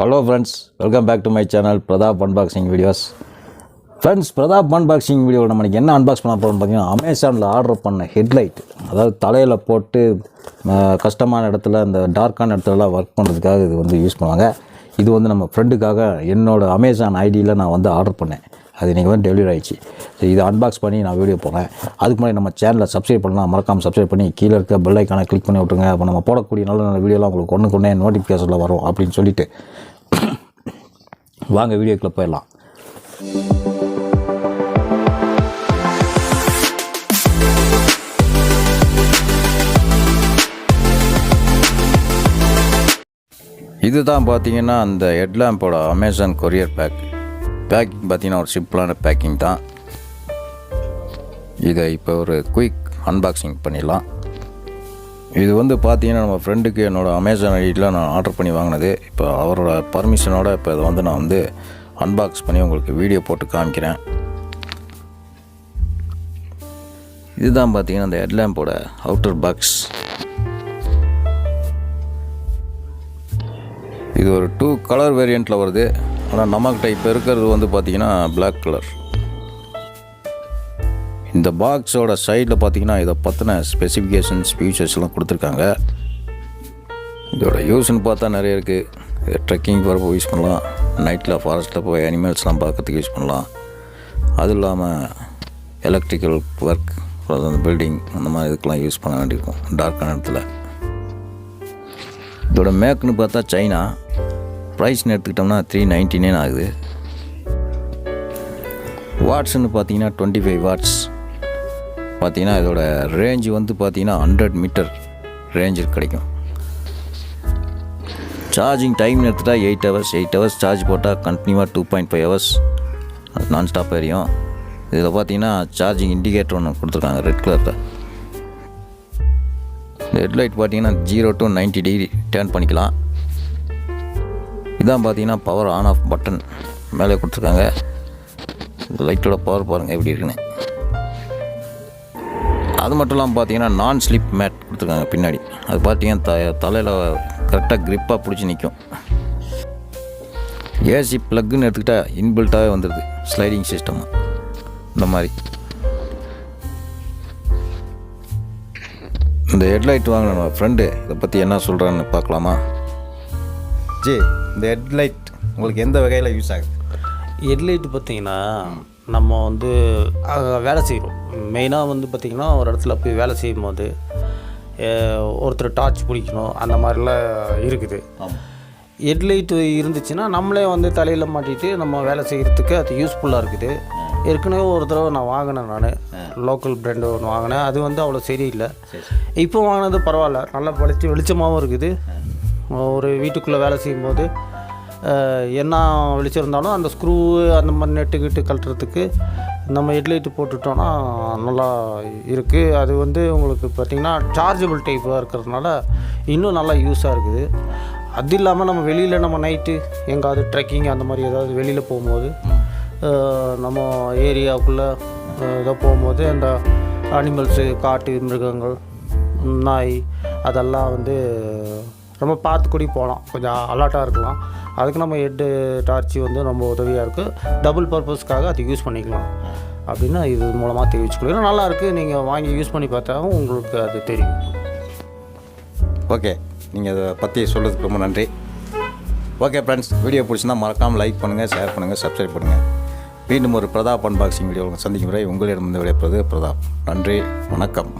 Hello friends, welcome back to my channel Pradap Unboxing Videos. Friends, Pradap Unboxing Video நம்ம என்ன unbox பண்ண போறோம்னு பார்த்தீங்கன்னா அமேசானில் ஆர்டர் பண்ண ஹெட்லைட், அதாவது தலையில் போட்டு கஷ்டமான இடத்துல இந்த டார்க்கான இடத்துலலாம் ஒர்க் பண்ணுறதுக்காக இது வந்து யூஸ் பண்ணுவாங்க. இது வந்து நம்ம ஃப்ரெண்டுக்காக என்னோடய அமேசான் ஐடியில் நான் வந்து ஆர்டர் பண்ணேன். அது இன்றைக்கி வந்து டெலிவரி ஆகிடுச்சு. இதை அன்பாக்ஸ் பண்ணி நான் வீடியோ போடுறேன். அதுக்கு முன்னாடி நம்ம சேனலை சப்ஸ்கிரைப் பண்ணலாம், மறக்காமல் சப்ஸ்கிரைப் பண்ணி கீழே இருக்க பெல் ஐக்கானை கிளிக் பண்ணி விட்ருங்க. அப்போ நம்ம போடக்கூடிய நல்ல நல்ல வீடியோலாம் உங்களுக்கு ஒன்றுக்குன்னே நோட்டிஃபிகேஷனில் வரும் அப்படின்னு சொல்லிட்டு வாங்க வீடியோக்குள்ளே போயிடலாம். இது தான் பார்த்தீங்கன்னா அந்த ஹெட்லாம்போட அமேசான் கொரியர் பேக்கிங் பார்த்தீங்கன்னா ஒரு சிம்பிளான பேக்கிங் தான். இதை இப்போ ஒரு குயிக் அன்பாக்சிங் பண்ணிடலாம். இது வந்து பார்த்தீங்கன்னா நம்ம ஃப்ரெண்டுக்கு என்னோடய அமேசான் ஐடியில் நான் ஆர்டர் பண்ணி வாங்கினது. இப்போ அவரோட பர்மிஷனோட இப்போ இதை வந்து நான் வந்து அன்பாக்ஸ் பண்ணி உங்களுக்கு வீடியோ போட்டு காமிக்கிறேன். இதுதான் பார்த்தீங்கன்னா அந்த ஹெட்லாம்போட அவுட்டர் பாக்ஸ். இது ஒரு 2 கலர் வேரியண்ட்டில் வருது. ஆனால் நம்மக்கிட்ட இப்போ இருக்கிறது வந்து பார்த்திங்கன்னா பிளாக் கலர். இந்த பாக்ஸோட சைடில் பார்த்திங்கன்னா இதை பற்றின ஸ்பெசிஃபிகேஷன்ஸ் ஃபியூச்சர்ஸ்லாம் கொடுத்துருக்காங்க. இதோட யூஸ்ன்னு பார்த்தா நிறைய இருக்குது. இது ட்ரெக்கிங் போகிறப்போ யூஸ் பண்ணலாம், நைட்டில் ஃபாரஸ்ட்டில் போய் அனிமல்ஸ்லாம் பார்க்கறதுக்கு யூஸ் பண்ணலாம். அதுவும் இல்லாமல் எலக்ட்ரிக்கல் ஒர்க், அந்த பில்டிங் அந்த மாதிரி இதுக்கெலாம் யூஸ் பண்ண வேண்டியிருக்கும் டார்க்கான இடத்துல. இதோட மேக்னு பார்த்தா சைனா. ப்ரைஸ்னு எடுத்துக்கிட்டோம்னா $399 ஆகுது. வாட்ஸ்ன்னு பார்த்தீங்கன்னா 25 வாட்ஸ். பார்த்தீங்கன்னா இதோட ரேஞ்சு வந்து பார்த்தீங்கன்னா 100 மீட்டர் ரேஞ்சு கிடைக்கும். சார்ஜிங் டைம்னு எடுத்துகிட்டா 8 ஹவர்ஸ் சார்ஜ் போட்டால் கண்டினியூவாக 2.5 ஹவர்ஸ் நான் ஸ்டாப் எரியும். இதில் பார்த்தீங்கன்னா சார்ஜிங் இண்டிகேட்டர் ஒன்று கொடுத்துருக்காங்க ரெட் கலரில். இந்த ஹெட்லைட் பார்த்தீங்கன்னா 0 to 90 டிகிரி டேர்ன் பண்ணிக்கலாம். இதான் பார்த்தீங்கன்னா பவர் ஆன் ஆஃப் பட்டன் மேலே கொடுத்துருக்காங்க. இந்த லைட்டோட பவர் பாருங்கள் எப்படி இருக்குன்னு. அது மட்டும் இல்லாமல் பார்த்தீங்கன்னா நான் ஸ்லிப் மேட் கொடுத்துருக்காங்க பின்னாடி. அது பார்த்தீங்கன்னா தலையில் கரெக்டாக க்ரிப்பாக பிடிச்சி நிற்கும். ஏசி ப்ளக்குன்னு எடுத்துக்கிட்டால் இன்பில்ட்டாகவே வந்துடுது, ஸ்லைடிங் சிஸ்டம் இந்த மாதிரி. இந்த ஹெட்லைட் வாங்கின நம்ம ஃப்ரெண்டு இதை பற்றி என்ன சொல்கிறான்னு பார்க்கலாமா? இந்த ஹெட்லைட் உங்களுக்கு எந்த வகையில் யூஸ் ஆகுது? ஹெட்லைட்டு பார்த்திங்கன்னா நம்ம வந்து வேலை செய்கிறோம். மெயினாக வந்து பார்த்திங்கன்னா ஒரு இடத்துல போய் வேலை செய்யும் போது ஒருத்தர் டார்ச் பிடிக்கணும், அந்த மாதிரிலாம் இருக்குது. ஹெட்லைட்டு இருந்துச்சுன்னா நம்மளே வந்து தலையில் மாட்டிட்டு நம்ம வேலை செய்கிறதுக்கு அது யூஸ்ஃபுல்லாக இருக்குது. ஏற்கனவே ஒரு தடவை நான் வாங்கினேன், நான் லோக்கல் பிராண்டு ஒன்று வாங்கினேன். அது வந்து அவ்வளோ சரியில்லை. இப்போ வாங்கினது பரவாயில்ல, நல்லா வெளிச்சமாகவும் இருக்குது. ஒரு வீட்டுக்குள்ளே வேலை செய்யும்போது என்ன வெளிச்சம் இருந்தாலும் அந்த ஸ்க்ரூ அந்த மாதிரி நெட்டுக்கிட்டு கழட்டுறதுக்கு நம்ம ஹெட்லைட்டு போட்டுட்டோன்னா நல்லா இருக்குது. அது வந்து உங்களுக்கு பார்த்திங்கன்னா சார்ஜபிள் டைப்பாக இருக்கிறதுனால இன்னும் நல்லா யூஸாக இருக்குது. அது இல்லாமல் நம்ம வெளியில் நம்ம நைட்டு எங்காவது ட்ரெக்கிங் அந்த மாதிரி ஏதாவது வெளியில் போகும்போது நம்ம ஏரியாவுக்குள்ளே ஏதோ போகும்போது அந்த அனிமல்ஸு, காட்டு மிருகங்கள், நாய் அதெல்லாம் வந்து ரொம்ப பார்த்து கூடி போகலாம், கொஞ்சம் அலர்ட்டாக இருக்கலாம். அதுக்கு நம்ம ஹெட்டு டார்ச்சு வந்து ரொம்ப உதவியாக இருக்குது. டபுள் பர்பஸ்க்காக அது யூஸ் பண்ணிக்கலாம் அப்படின்னு இது மூலமாக தெரிவிச்சுக்கலாம். நல்லாயிருக்கு, நீங்கள் வாங்கி யூஸ் பண்ணி பார்த்தாலும் உங்களுக்கு அது தெரியும். ஓகே, நீங்கள் அதை பற்றி சொல்கிறதுக்கு ரொம்ப நன்றி. ஓகே ஃப்ரெண்ட்ஸ், வீடியோ பிடிச்சிருந்தா மறக்காமல் லைக் பண்ணுங்கள், ஷேர் பண்ணுங்கள், சப்ஸ்கிரைப் பண்ணுங்கள். மீண்டும் ஒரு பிரதாப் அன்பாக்சிங் வீடியோ சந்திக்கும் வரை உங்களிடம் விடைபெறுவது பிரதாப். நன்றி, வணக்கம்.